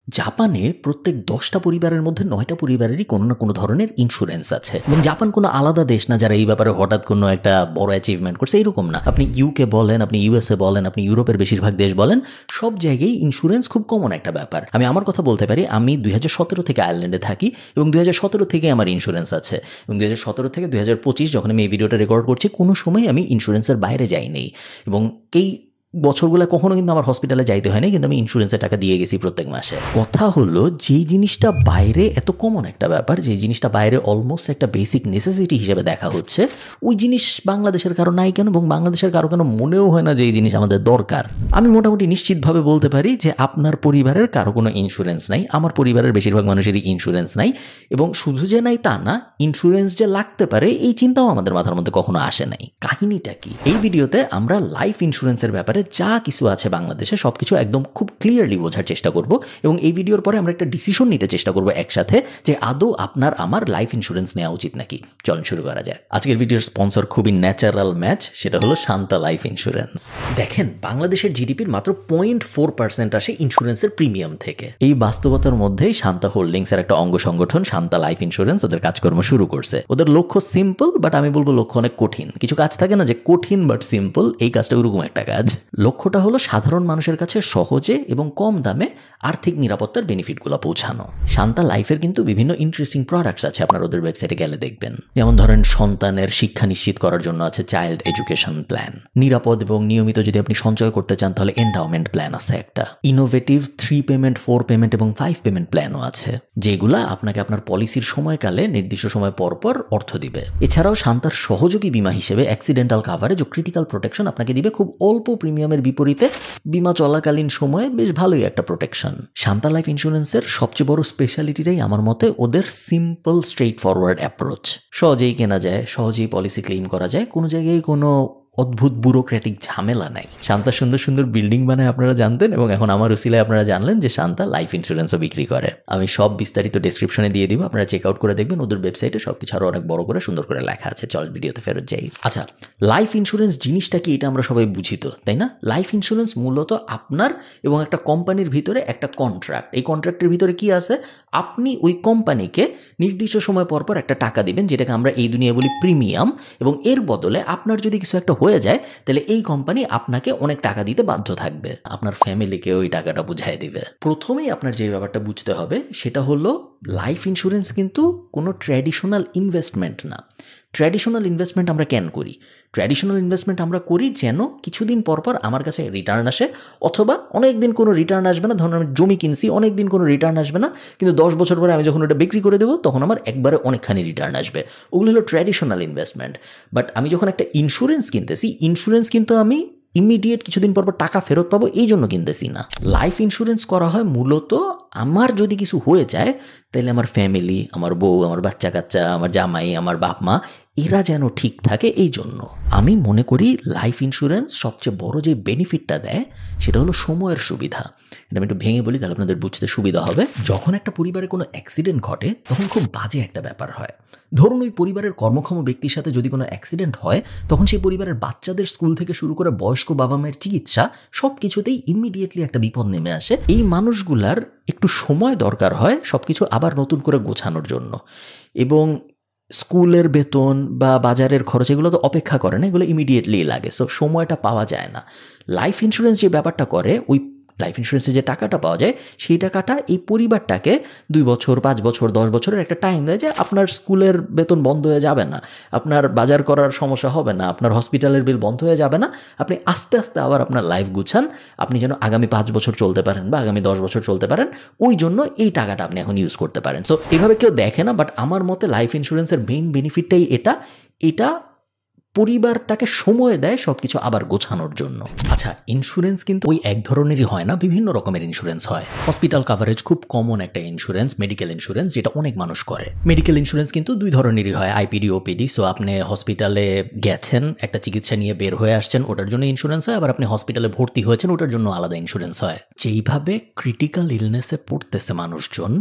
জাপানে প্রত্যেক ১০টা পরিবারের মধ্যে ৯টা পরিবারেরই কোনো না কোনো ধরনের ইন্স্যুরেন্স আছে এবং জাপান কোনো আলাদা দেশ না যারা এই ব্যাপারে হঠাৎ কোনো একটা বড় অ্যাচিভমেন্ট করছে, এরকম না। আপনি ইউকে বলেন, আপনি ইউএসএ বলেন, আপনি ইউরোপের বেশিরভাগ দেশ বলেন, সব জায়গায় ইন্স্যুরেন্স খুব কমন একটা ব্যাপার। আমি আমার কথা বলতে পারি, আমি ২০১৭ থেকে আয়ারল্যান্ডে থাকি এবং ২০১৭ থেকে আমার ইন্স্যুরেন্স আছে এবং ২০১৭ থেকে ২০২৫ যখন আমি এই ভিডিওটা রেকর্ড করছি কোনো সময় আমি ইন্স্যুরেন্সের বাইরে যাইনি এবং এই বছরগুলো কখনো কিন্তু আমার হসপিটালে যাইতে হয়নি, কিন্তু আমি ইন্স্যুরেন্সের টাকা দিয়ে গেছি প্রত্যেক মাসে। কথা হলো, যেই জিনিসটা বাইরে এত কমন একটা ব্যাপার, যেই জিনিসটা বাইরে অলমোস্ট একটা বেসিক নেসেসিটি হিসেবে দেখা হচ্ছে, ওই জিনিস বাংলাদেশের কারো নাই কেন এবং বাংলাদেশের কারো কেন মনেও হয় না যে এই জিনিস আমাদের দরকার। আমি মোটামুটি নিশ্চিতভাবে বলতে পারি যে আপনার পরিবারের কারো কোনো ইন্স্যুরেন্স নাই, আমার পরিবারের বেশিরভাগ মানুষেরই ইন্স্যুরেন্স নাই এবং শুধু যে নাই তা না, ইন্স্যুরেন্স যে লাগতে পারে এই চিন্তাও আমাদের মাথার মধ্যে কখনো আসে নাই। কাহিনীটা কি? এই ভিডিওতে আমরা লাইফ ইন্স্যুরেন্সের ব্যাপারে যা কিছু আছে বাংলাদেশে সবকিছু একদম খুব ক্লিয়ারলি বোঝার চেষ্টা করব এবং এই ভিডিওর পরে আমরা একটা ডিসিশন নিতে চেষ্টা করব একসাথে যে আদৌ আপনার আমার লাইফ ইন্স্যুরেন্স নেওয়া উচিত নাকি। চলুন শুরু করা যায়। আজকের ভিডিওর স্পন্সর খুবই ন্যাচারাল ম্যাচ, সেটা হলো শান্তা লাইফ ইন্স্যুরেন্স। দেখেন, বাংলাদেশের জিডিপির মাত্র 0.4% আসে ইন্স্যুরেন্সের প্রিমিয়াম থেকে। এই বাস্তবতার মধ্যেই শান্তা হোল্ডিংসের একটা অঙ্গ সংগঠন শান্তা লাইফ ইন্স্যুরেন্স ওদের কাজকর্ম শুরু করছে। ওদের লক্ষ্য সিম্পল, বাট আমি বলবো লক্ষ্য অনেক কঠিন। কিছু কাজ থাকে না যে কঠিন বাট সিম্পল, এই কাজটা ওরকম একটা কাজ। লক্ষ্যটা হলো সাধারণ মানুষের কাছে সহজে এবং কম দামে আর্থিক নিরাপত্তার বেনিফিটগুলো পৌঁছানো। শান্তা লাইফের কিন্তু বিভিন্ন ইন্টারেস্টিং প্রোডাক্টস আছে, আপনার ওদের ওয়েবসাইটে গেলে দেখবেন। যেমন ধরেন, সন্তানের শিক্ষা নিশ্চিত করার জন্য আছে চাইল্ড এডুকেশন প্ল্যান। নিরাপদ এবং নিয়মিত যদি আপনি সঞ্চয় করতে চান তাহলে এন্ডাওমেন্ট প্ল্যান আছে একটা। ইনোভেটিভ 3 পেমেন্ট, 4 পেমেন্ট এবং 5 পেমেন্ট প্ল্যানও আছে, যেগুলা আপনাকে আপনার পলিসির সময়কালে নির্দিষ্ট সময় পর পর অর্থ দিবে। এছাড়াও শান্তার সহযোগী বীমা হিসেবে অ্যাক্সিডেন্টাল কাভারেজ ও ক্রিটিক্যাল প্রোটেকশন আপনাকে দিবে খুব অল্প প্রিমিয়ামের বিপরীতে বীমা চলাকালীন সময়ে বেশ ভালোই একটা প্রোটেকশন। শান্তা লাইফ ইন্স্যুরেন্সের সবচেয়ে বড় স্পেশালিটিটাই আমার মতে ওদের সিম্পল স্ট্রেইট ফরওয়ার্ড অ্যাপ্রোচ। সহজেই কেনা যায়, সহজেই পলিসি ক্লেম করা যায়, কোনো জায়গায় কোনো অদ্ভুত ব্যুরোক্রেটিক ঝামেলা নাই। শান্তা সুন্দর সুন্দর বিল্ডিং বানায়, আপনারা জানতেন, এবং এখন আমার উসিলায় আপনারা জানলেন যে শান্তা লাইফ ইন্স্যুরেন্সও বিক্রি করে। আমি সব বিস্তারিত ডেসক্রিপশনে দিয়ে দিব, আপনারা চেক আউট করে দেখবেন। ওদের ওয়েবসাইটে সবকিছু আরও অনেক বড় করে সুন্দর করে লেখা আছে। চল ভিডিওতে ফেরত যাই। আচ্ছা, লাইফ ইন্স্যুরেন্স জিনিসটা কি এটা আমরা সবাই বুঝি তো, তাই না? লাইফ ইন্স্যুরেন্স মূলত আপনার এবং একটা কোম্পানির ভিতরে একটা কন্ট্রাক্ট। এই কন্ট্রাক্টের ভিতরে কি আছে? আপনি ওই কোম্পানিকে নির্দিষ্ট সময় পর পর একটা টাকা দিবেন, যেটাকে আমরা এই দুনিয়ায় বলি প্রিমিয়াম, এবং এর বদলে আপনার যদি কিছু একটা হয়ে যায় তাহলে এই কোম্পানি আপনাকে অনেক টাকা দিতে বাধ্য থাকবে। আপনার ফ্যামিলিকে ওই টাকাটা বুঝাই দিবে। প্রথমেই আপনার যে ব্যাপারটা বুঝতে হবে সেটা হলো, লাইফ ইন্স্যুরেন্স কিন্তু কোনো ট্র্যাডিশনাল ইনভেস্টমেন্ট না। ট্র্যাডিশনাল ইনভেস্টমেন্ট আমরা কেন করি? ট্র্যাডিশনাল ইনভেস্টমেন্ট আমরা করি যেন কিছুদিন পর পর আমার কাছে রিটার্ন আসে, অথবা অনেক দিন কোনো রিটার্ন আসবে না। ধরুন আমি জমি কিনছি, অনেক দিন কোনো রিটার্ন আসবে না, কিন্তু 10 বছর পরে আমি যখন ওটা বিক্রি করে দেবো তখন আমার একবারে অনেকখানি রিটার্ন আসবে। ওগুলো হলো ট্র্যাডিশনাল ইনভেস্টমেন্ট। বাট আমি যখন একটা ইন্স্যুরেন্স কিনতেছি, ইন্স্যুরেন্স কিন্তু আমি ইমিডিয়েট কিছুদিন পর পর টাকা ফেরত পাবো এই জন্য কিনতেছি না। লাইফ ইন্স্যুরেন্স করা হয় মূলত আমার যদি কিছু হয়ে যায় তাহলে আমার ফ্যামিলি, আমার বউ, আমার বাচ্চা কাচ্চা, আমার জামাই, আমার বাপ মা, এরা যেন ঠিক থাকে এই জন্য। আমি মনে করি লাইফ ইন্স্যুরেন্স সবচেয়ে বড় যে বেনিফিটটা দেয় সেটা হলো সময়ের সুবিধা। এটা আমি একটু ভেঙে বলি তাহলে আপনাদের বুঝতে সুবিধা হবে। যখন একটা পরিবারে কোনো অ্যাক্সিডেন্ট ঘটে তখন খুব বাজে একটা ব্যাপার হয়। ধরুন ওই পরিবারের কর্মক্ষম ব্যক্তির সাথে যদি কোনো অ্যাক্সিডেন্ট হয়, তখন সেই পরিবারের বাচ্চাদের স্কুল থেকে শুরু করে বয়স্ক বাবা মায়ের চিকিৎসা সব কিছুতেই ইমিডিয়েটলি একটা বিপদ নেমে আসে। এই মানুষগুলার একটু সময় দরকার হয় সব কিছু আবার নতুন করে গোছানোর জন্য, এবং স্কুলের বেতন বা বাজারের খরচ এগুলো তো অপেক্ষা করে না, এগুলো ইমিডিয়েটলি লাগে। সো সময়টা পাওয়া যায় না। লাইফ ইন্স্যুরেন্স যে ব্যাপারটা করে, ওই লাইফ ইন্স্যুরেন্সে যে টাকাটা পাওয়া যায় সেই টাকাটা এই পরিবারটাকে 2 বছর, 5 বছর, 10 বছরের একটা টাইম দেয় যে আপনার স্কুলের বেতন বন্ধ হয়ে যাবে না, আপনার বাজার করার সমস্যা হবে না, আপনার হসপিটালের বিল বন্ধ হয়ে যাবে না, আপনি আস্তে আস্তে আবার আপনার লাইফ গুছান, আপনি যেন আগামী 5 বছর চলতে পারেন বা আগামী 10 বছর চলতে পারেন, ওই জন্য এই টাকাটা আপনি এখন ইউজ করতে পারেন। সো এইভাবে কেউ দেখে না, বাট আমার মতে লাইফ ইন্স্যুরেন্সের মেইন বেনিফিটটাই এটা পরিবারটাকে সময় দেয় সবকিছু আবার গোছানোর জন্য। আচ্ছা, ইন্স্যুরেন্স কিন্তু ওই এক ধরনেরই হয় না, বিভিন্ন রকমের ইন্স্যুরেন্স হয়। হসপিটাল কাভারেজ খুব কমন একটা ইন্স্যুরেন্স, মেডিকেল ইন্স্যুরেন্স, যেটা অনেক মানুষ করে। মেডিকেল ইন্স্যুরেন্স কিন্তু 2 ধরনেরই হয়, আইপিডি, ওপিডি। সো আপনি হসপিটালে গেছেন, একটা চিকিৎসা নিয়ে বের হয়ে আসছেন, ওটার জন্য ইন্স্যুরেন্স হয়। আবার আপনি হসপিটালে ভর্তি হয়েছেন, ওটার জন্য আলাদা ইন্স্যুরেন্স হয়। যেইভাবে ক্রিটিক্যাল ইলনেসে পড়তেছে মানুষজন,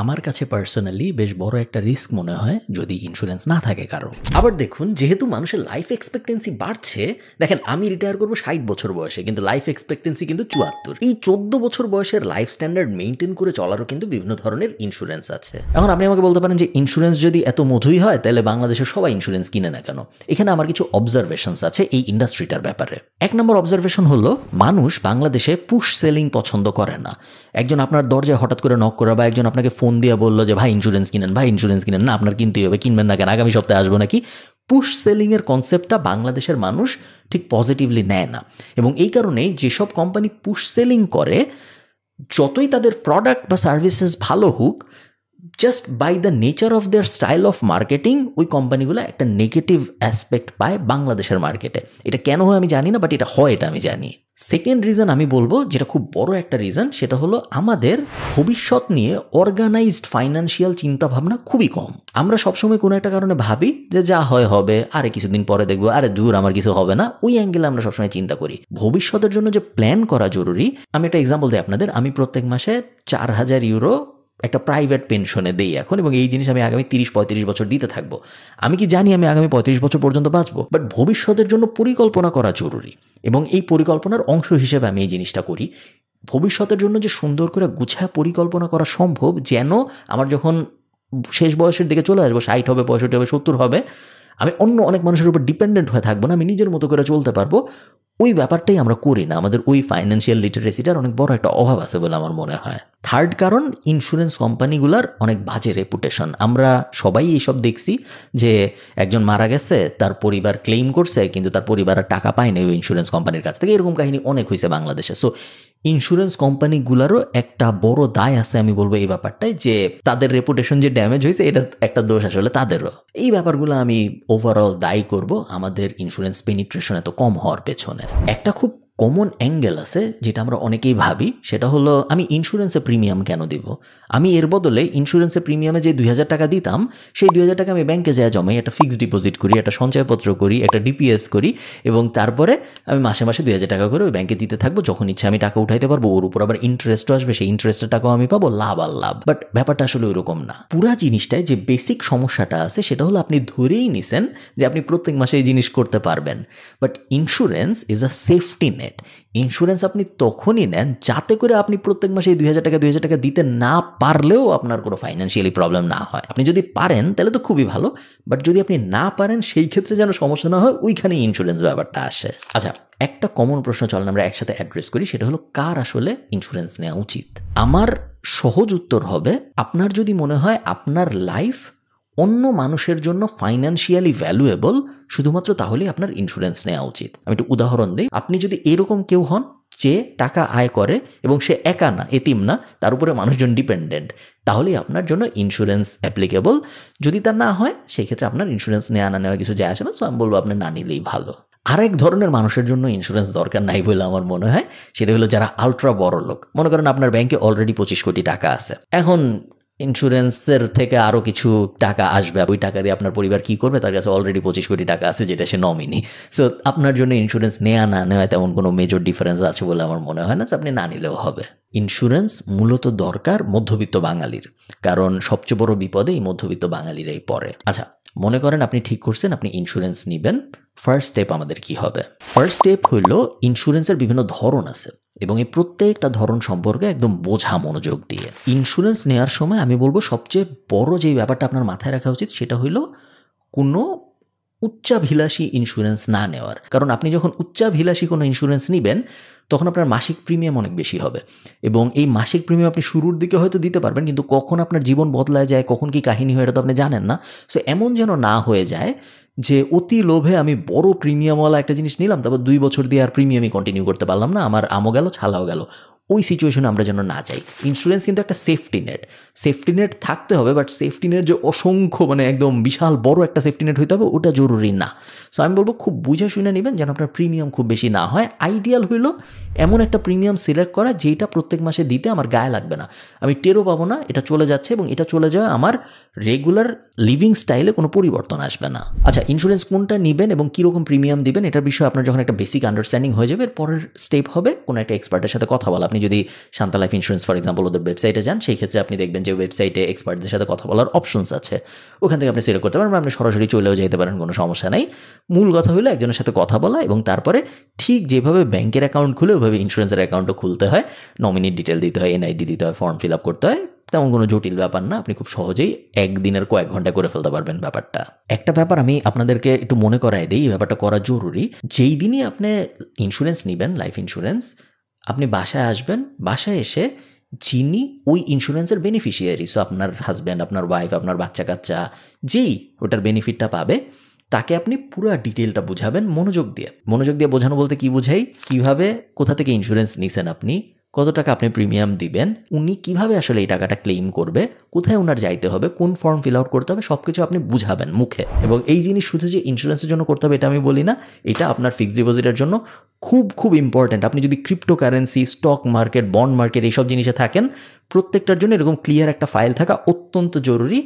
আমার কাছে পার্সোনালি বেশ বড় একটা রিস্ক মনে হয় যদি ইন্স্যুরেন্স না থাকে কারো। আবার দেখুন, যেহেতু মানুষের লাইফ এক্সপেক্টেন্সি বাড়ছে, দেখেন আমি রিটায়ার করবো 60 বছর বয়সে, কিন্তু লাইফ এক্সপেক্টেন্সি কিন্তু 74। এই 14 বছর বয়সের লাইফ স্ট্যান্ডার্ড মেনটেন করে চলারও কিন্তু বিভিন্ন ধরনের ইন্স্যুরেন্স আছে। এখন আপনি আমাকে বলতে পারেন যে ইন্স্যুরেন্স যদি এত মধুই হয় তাহলে বাংলাদেশের সবাই ইন্স্যুরেন্স কিনে না কেন? এখানে আমার কিছু অবজারভেশনস আছে এই ইন্ডাস্ট্রিটার ব্যাপারে। 1 নম্বর অবজারভেশন হলো, মানুষ বাংলাদেশে পুশ সেলিং পছন্দ করে না। একজন আপনার দরজায় হঠাৎ করে নক করা বা একজন আপনাকে ফোন দিয়ে বললো যে ভাই ইন্স্যুরেন্স কিনেন, ভাই ইন্স্যুরেন্স কিনেন, না আপনার কিনতেই হবে, কিনবেন না কেন, আগামী সপ্তাহে আসবো নাকি, পুশ সেলিংয়ের কনসেপ্টটা বাংলাদেশের মানুষ ঠিক পজিটিভলি নেয় না। এবং এই কারণেই যেসব কোম্পানি পুশ সেলিং করে, যতই তাদের প্রোডাক্ট বা সার্ভিসেস ভালো হোক, just by the nature of their style of marketing ওই কোম্পানিগুলো একটা নেগেটিভ অ্যাসপেক্ট পায় বাংলাদেশের মার্কেটে। এটা কেন হয় আমি জানি না, বাট এটা হয়, এটা আমি জানি। সেকেন্ড রিজন আমি বলবো, যেটা খুব বড় একটা রিজন, সেটা হলো আমাদের ভবিষ্যৎ নিয়ে অর্গানাইজড ফাইন্যান্সিয়াল চিন্তাভাবনা খুবই কম। আমরা সবসময় কোনো একটা কারণে ভাবি যে যা হয় হবে, আরে কিছুদিন পরে দেখবো, আরে দূর আমার কিছু হবে না, ওই অ্যাঙ্গেলে আমরা সবসময় চিন্তা করি। ভবিষ্যতের জন্য যে প্ল্যান করা জরুরি, আমি একটা এক্সাম্পল দিই আপনাদের। আমি প্রত্যেক মাসে 4000 ইউরো একটা প্রাইভেট পেনশনে দেই এখন, এবং এই জিনিস আমি আগামী 30-35 বছর দিতে থাকবো। আমি কি জানি আমি আগামী 35 বছর পর্যন্ত বাঁচবো? বাট ভবিষ্যতের জন্য পরিকল্পনা করা জরুরি, এবং এই পরিকল্পনার অংশ হিসেবে আমি এই জিনিসটা করি। ভবিষ্যতের জন্য যে সুন্দর করে গুছায় পরিকল্পনা করা সম্ভব, যেন আমার যখন শেষ বয়সের দিকে চলে আসবো, 60 হবে, 65 হবে, 70 হবে, আমি অন্য অনেক মানুষের উপর ডিপেন্ডেন্ট হয়ে থাকবো না, আমি নিজের মতো করে চলতে পারবো। ওই ব্যাপারটাই আমরা করি না। আমাদের ওই ফাইন্যান্সিয়াল লিটারেসিটার অনেক বড় একটা অভাব আছে বলে আমার মনে হয়। থার্ড কারণ, ইন্স্যুরেন্স কোম্পানিগুলোর অনেক বাজে রেপুটেশন। আমরা সবাই এইসব দেখছি যে একজন মারা গেছে, তার পরিবার ক্লেইম করছে, কিন্তু তার পরিবার টাকা পায়নি ওই ইন্স্যুরেন্স কোম্পানির কাছ থেকে। এরকম কাহিনী অনেক হয়েছে বাংলাদেশে। সো ইন্স্যুরেন্স কোম্পানিগুলোরও একটা বড় দায় আছে আমি বলবো এই ব্যাপারটাই, যে তাদের রেপুটেশন যে ড্যামেজ হয়েছে, এটা একটা দোষ আসলে তাদেরও। এই ব্যাপারগুলো আমি ওভারঅল দায়ী করব আমাদের ইন্স্যুরেন্স পেনিট্রেশন এত কম হওয়ার পেছনে। একটা খুব কমন অ্যাঙ্গেল আছে যেটা আমরা অনেকেই ভাবি, সেটা হলো আমি ইন্স্যুরেন্সে প্রিমিয়াম কেন দিব? আমি এর বদলে ইন্স্যুরেন্সের প্রিমিয়ামে যে 2000 টাকা দিতাম, সেই 2000 টাকা আমি ব্যাংকে যায় জমাই, একটা ফিক্সড ডিপোজিট করি, একটা সঞ্চয়পত্র করি, একটা ডিপিএস করি, এবং তারপরে আমি মাসে মাসে 2000 টাকা করে ওই ব্যাংকে দিতে থাকবো। যখন ইচ্ছা আমি টাকা উঠাইতে পারবো, ওর উপর আবার ইন্টারেস্টও আসবে, সেই ইন্টারেস্টের টাকাও আমি পাবো, লাভ আর লাভ। বাট ব্যাপারটা আসলে ওইরকম না। পুরা জিনিসটায় যে বেসিক সমস্যাটা আছে সেটা হলো আপনি ধরেই নিছেন যে আপনি প্রত্যেক মাসে এই জিনিস করতে পারবেন। But insurance is a safety net. Insurance আপনি তখনই নেন যাতে করে আপনি প্রত্যেক মাসে এই 2000 টাকা দিতে না পারলেও আপনার কোনো ফাইন্যান্সিয়ালি প্রবলেম না হয়। আপনি যদি পারেন তাহলে তো খুবই ভালো, বাট যদি আপনি না পারেন সেই ক্ষেত্রে যেন সমস্যা না হয়, ওইখানেই ইন্স্যুরেন্স ব্যাপারটা আসে। আচ্ছা, একটা কমন প্রশ্ন চলেন আমরা একসাথে অ্যাড্রেস করি, সেটা হলো কার আসলে ইন্স্যুরেন্স নেওয়া উচিত? আমার সহজ উত্তর হবে, আপনার যদি মনে হয় আপনার লাইফ অন্য মানুষের জন্য ফাইন্যান্সিয়ালি ভ্যালুয়েবল, শুধুমাত্র তাহলেই আপনার ইন্স্যুরেন্স নেওয়া উচিত। আমি একটু উদাহরণ দিই। আপনি যদি এরকম কেউ হন যে টাকা আয় করে এবং সে একা না, এতিম না, তার উপরে মানুষজন ডিপেন্ডেন্ট, তাহলেই আপনার জন্য ইন্স্যুরেন্স অ্যাপ্লিকেবল। যদি তা না হয়, সেই ক্ষেত্রে আপনার ইন্স্যুরেন্স নেওয়া না নেওয়া কিছু যায় আসে না। সো আমি বলবো আপনি না নিলেই ভালো। আরেক ধরনের মানুষের জন্য ইন্স্যুরেন্স দরকার নাই বলে আমার মনে হয়, সেটা হলো যারা আলট্রা বড় লোক। মনে করেন আপনার ব্যাংকে অলরেডি 25 কোটি টাকা আছে, এখন ইন্স্যুরেন্সের থেকে আরও কিছু টাকা আসবে, ওই টাকা দিয়ে আপনার পরিবার কী করবে? তার কাছে অলরেডি 25 কোটি টাকা আছে, যেটা সে নমিনি। সো আপনার জন্য ইন্স্যুরেন্স নেওয়া না নেওয়া তেমন কোনো মেজর ডিফারেন্স আছে বলে আমার মনে হয় না। আপনি না নিলেও হবে। ইন্স্যুরেন্স মূলত দরকার মধ্যবিত্ত বাঙালির, কারণ সবচেয়ে বড় বিপদে এই মধ্যবিত্ত বাঙালিরাই পড়ে। আচ্ছা, মনে করেন আপনি ঠিক করছেন আপনি ইন্স্যুরেন্স নেবেন। ফার্স্ট স্টেপ আমাদের কি হবে? ফার্স্ট স্টেপ হইল, ইন্স্যুরেন্সের বিভিন্ন ধরন আছে এবং এই প্রত্যেকটা ধরন সম্পর্কে একদম বোঝা মনোযোগ দিয়ে ইন্স্যুরেন্স নেওয়ার সময় আমি বলবো সবচেয়ে বড় যেই ব্যাপারটা আপনার মাথায় রাখা উচিত সেটা হইল কোনো উচ্চাভিলাষী ইন্স্যুরেন্স না নেওয়ার। কারণ আপনি যখন উচ্চাভিলাষী কোনো ইন্স্যুরেন্স নেবেন তখন আপনার মাসিক প্রিমিয়াম অনেক বেশি হবে, এবং এই মাসিক প্রিমিয়াম আপনি শুরুর দিকে হয়তো দিতে পারবেন, কিন্তু কখন আপনার জীবন বদলায় যায়, কখন কি কাহিনী হয়, এটা তো আপনি জানেন না। সো এমন যেন না হয়ে যায় যে অতি লোভে আমি বড় প্রিমিয়ামওয়ালা একটা জিনিস নিলাম, তারপর 2 বছর দিয়ে আর প্রিমিয়ামই কন্টিনিউ করতে পারলাম না, আমার আমও গেল ছালাও গেল। ওই সিচুয়েশনে আমরা যেন না যাই। ইন্স্যুরেন্স কিন্তু একটা সেফটি নেট, সেফটি নেট থাকতে হবে, বাট সেফটি নেট যে অসংখ্য একদম বিশাল বড় একটা সেফটি নেট হইতে হবে ওটা জরুরি না। সো আমি বলবো খুব বুঝে শুনে নেবেন যেন আপনার প্রিমিয়াম খুব বেশি না হয়। আইডিয়াল হইল এমন একটা প্রিমিয়াম সিলেক্ট করা যেটা প্রত্যেক মাসে দিতে আমার গায়ে লাগবে না, আমি টেরও পাবো না এটা চলে যাচ্ছে, এবং এটা চলে যাওয়া আমার রেগুলার লিভিং স্টাইলে কোনো পরিবর্তন আসবে না। আচ্ছা, ইন্স্যুরেন্স কোনটা নেবেন এবং কীরকম প্রিমিয়াম দিবেন এটার বিষয়ে আপনার যখন একটা বেসিক আন্ডারস্ট্যান্ডিং হয়ে যাবে, পরের স্টেপ হবে কোনো একটা এক্সপার্টের সাথে কথা বলা। আপনি আপনি যদি Shanta life insurance for example ওদের ওয়েবসাইটে যান, সেই ক্ষেত্রে আপনি দেখবেন যে ওয়েবসাইটে এক্সপার্টদের সাথে কথা বলার অপশনস আছে, ওখান থেকে আপনি সিলেক্ট করতে পারেন, আপনি সরাসরি চলেও যেতে পারেন, কোনো সমস্যা নাই। মূল কথা হলো একজনের সাথে কথা বলা এবং তারপরে ঠিক যেভাবে ব্যাংকের অ্যাকাউন্ট খুলে ওইভাবে ইন্স্যুরেন্সের অ্যাকাউন্টও খুলতে হয়, নমিনির ডিটেল দিতে হয়, এনআইডি দিতে হয়, ফর্ম ফিল আপ করতে হয়, তেমন কোনো জটিল ব্যাপার না। আপনি খুব সহজেই একদিনের কয়েক ঘন্টা করে ফেলতে পারবেন ব্যাপারটা। একটা ব্যাপার আমি আপনাদেরকে একটু মনে করাই দিই, এই ব্যাপারটা করা জরুরি। যেই দিনই আপনি ইন্স্যুরেন্স নেবেন, লাইফ ইন্স্যুরেন্স, আপনি বাসায় আসবেন, বাসায় এসে যিনি ওই ইন্স্যুরেন্সের বেনিফিশিয়ারি, সো আপনার হাজব্যান্ড, আপনার ওয়াইফ, আপনার বাচ্চা কাচ্চা, যেই ওটার বেনিফিটটা পাবে, তাকে আপনি পুরো ডিটেলটা বুঝাবেন মনোযোগ দিয়ে। মনোযোগ দিয়ে বোঝানো বলতে কি বুঝাই, কিভাবে, কোথা থেকে ইন্স্যুরেন্স নিছেন আপনি, কত টাকা আপনি প্রিমিয়াম দিবেন, উনি কিভাবে আসলে এই টাকাটা ক্লেইম করবে, কোথায় ওনার যাইতে হবে, কোন ফর্ম ফিল আউট করতে হবে, সব কিছু আপনি বুঝাবেন মুখে। এবং এই জিনিস শুধু যে ইন্স্যুরেন্সের জন্য করতে হবে এটা আমি বলি না, এটা আপনার ফিক্সড ডিপোজিটের জন্য খুব খুব ইম্পর্ট্যান্ট। আপনি যদি cryptocurrency, stock market, bond market এইসব জিনিসে থাকেন, প্রত্যেকটার জন্য এরকম ক্লিয়ার একটা ফাইল থাকা অত্যন্ত জরুরি।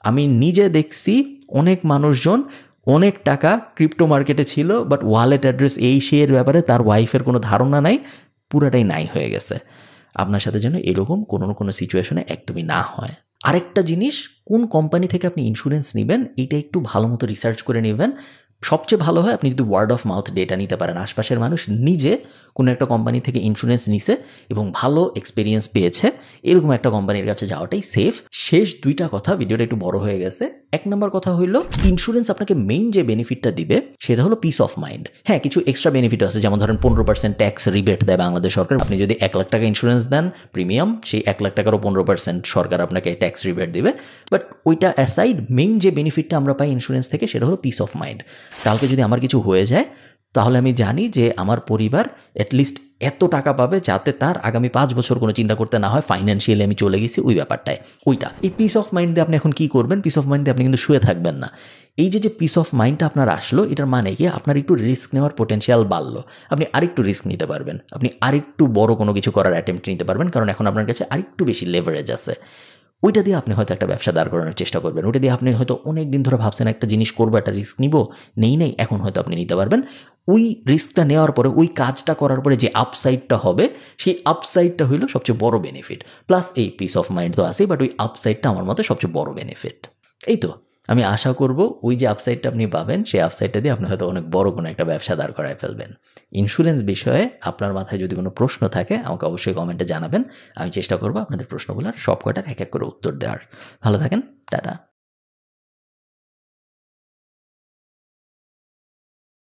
আমি নিজে দেখছি অনেক মানুষজন অনেক টাকা ক্রিপ্টো মার্কেটে ছিল, বাট ওয়ালেট অ্যাড্রেস এই শেয়ার ব্যাপারে তার ওয়াইফের কোনো ধারণা নাই, পুরাটাই নাই হয়ে গেছে। আপনার সাথে যেন এরকম কোনো না কোনো সিচুয়েশনে একদমই না হয়। আরেকটা জিনিস, কোন কোম্পানি থেকে আপনি ইন্স্যুরেন্স নেবেন এইটা একটু ভালো মতো রিসার্চ করে নেবেন। সবচেয়ে ভালো হয় আপনি যদি ওয়ার্ড অফ মাউথ ডেটা নিতে পারেন, আশপাশের মানুষ নিজে কোনো একটা কোম্পানি থেকে ইন্স্যুরেন্স নিছে এবং ভালো এক্সপিরিয়েন্স পেয়েছে, এরকম একটা কোম্পানির কাছে যাওয়াটাই সেফ। শেষ দুইটা কথা, ভিডিওটা একটু বড় হয়ে গেছে। এক নম্বর কথা হইল, ইন্স্যুরেন্স আপনাকে মেইন যে বেনিফিটটা দিবে সেটা হলো পিস অফ মাইন্ড। হ্যাঁ, কিছু এক্সট্রা বেনিফিট আছে, যেমন ধরেন 15% ট্যাক্স রিবেট দেয় বাংলাদেশ সরকার। আপনি যদি 1 লাখ টাকা ইন্স্যুরেন্স দেন প্রিমিয়াম, সেই 1 লাখ টাকারও 15% সরকার আপনাকে ট্যাক্স রিবেট দিবে। বাট ওইটা অ্যাসাইড, মেইন যে বেনিফিটটা আমরা পাই ইন্স্যুরেন্স থেকে সেটা হলো পিস অফ মাইন্ড। কালকে যদি আমার কিছু হয়ে যায় তাহলে আমি জানি যে আমার পরিবার অ্যাটলিস্ট এত টাকা পাবে যাতে তার আগামী 5 বছর কোনো চিন্তা করতে না হয়, ফাইন্যান্সিয়ালি আমি চলে গেছি ওই ব্যাপারটায়। ওইটা এই পিস অফ মাইন্ড দিয়ে আপনি এখন কী করবেন, পিস অফ মাইন্ড দিয়ে আপনি কিন্তু শুয়ে থাকবেন না। এই যে পিস অফ মাইন্ডটা আপনার আসলো, এটার মানে কি আপনার একটু রিস্ক নেওয়ার পোটেনশিয়াল বাড়লো, আপনি আরেকটু রিস্ক নিতে পারবেন, আপনি আরেকটু বড় কোনো কিছু করার অ্যাটেম্প্ট নিতে পারবেন, কারণ এখন আপনার কাছে আরেকটু বেশি লেভারেজ আছে। ওইটা দিয়ে আপনি হয়তো একটা ব্যবসা দাঁড় করানোর চেষ্টা করবেন, ওইটা দিয়ে আপনি হয়তো অনেক দিন ধরে ভাবছেন একটা জিনিস করবো, একটা রিস্ক নিব, নেই এখন হয়তো আপনি নিতে পারবেন। ওই রিস্কটা নেওয়ার পরে, ওই কাজটা করার পরে যে আপসাইডটা হবে, সেই আপসাইডটা হইল সবচেয়ে বড় বেনিফিট। প্লাস এই পিস অফ মাইন্ড তো আছেই, বাট ওই আপসাইডটা আমার মতে সবচেয়ে বড় বেনিফিট। এই তো আমি আশা করব ওই যে আপসাইডটা আপনি পাবেন, সেই আপসাইডটা দিয়ে আপনি হয়তো অনেক বড় কোনো একটা ব্যবসা দাঁড় করায় ফেলবেন। ইন্স্যুরেন্স বিষয়ে আপনার মাথায় যদি কোনো প্রশ্ন থাকে আমাকে অবশ্যই কমেন্টে জানাবেন, আমি চেষ্টা করব আপনাদের প্রশ্নগুলোর সব কয়টার এক এক করে উত্তর দেওয়ার। ভালো থাকেন, টাটা।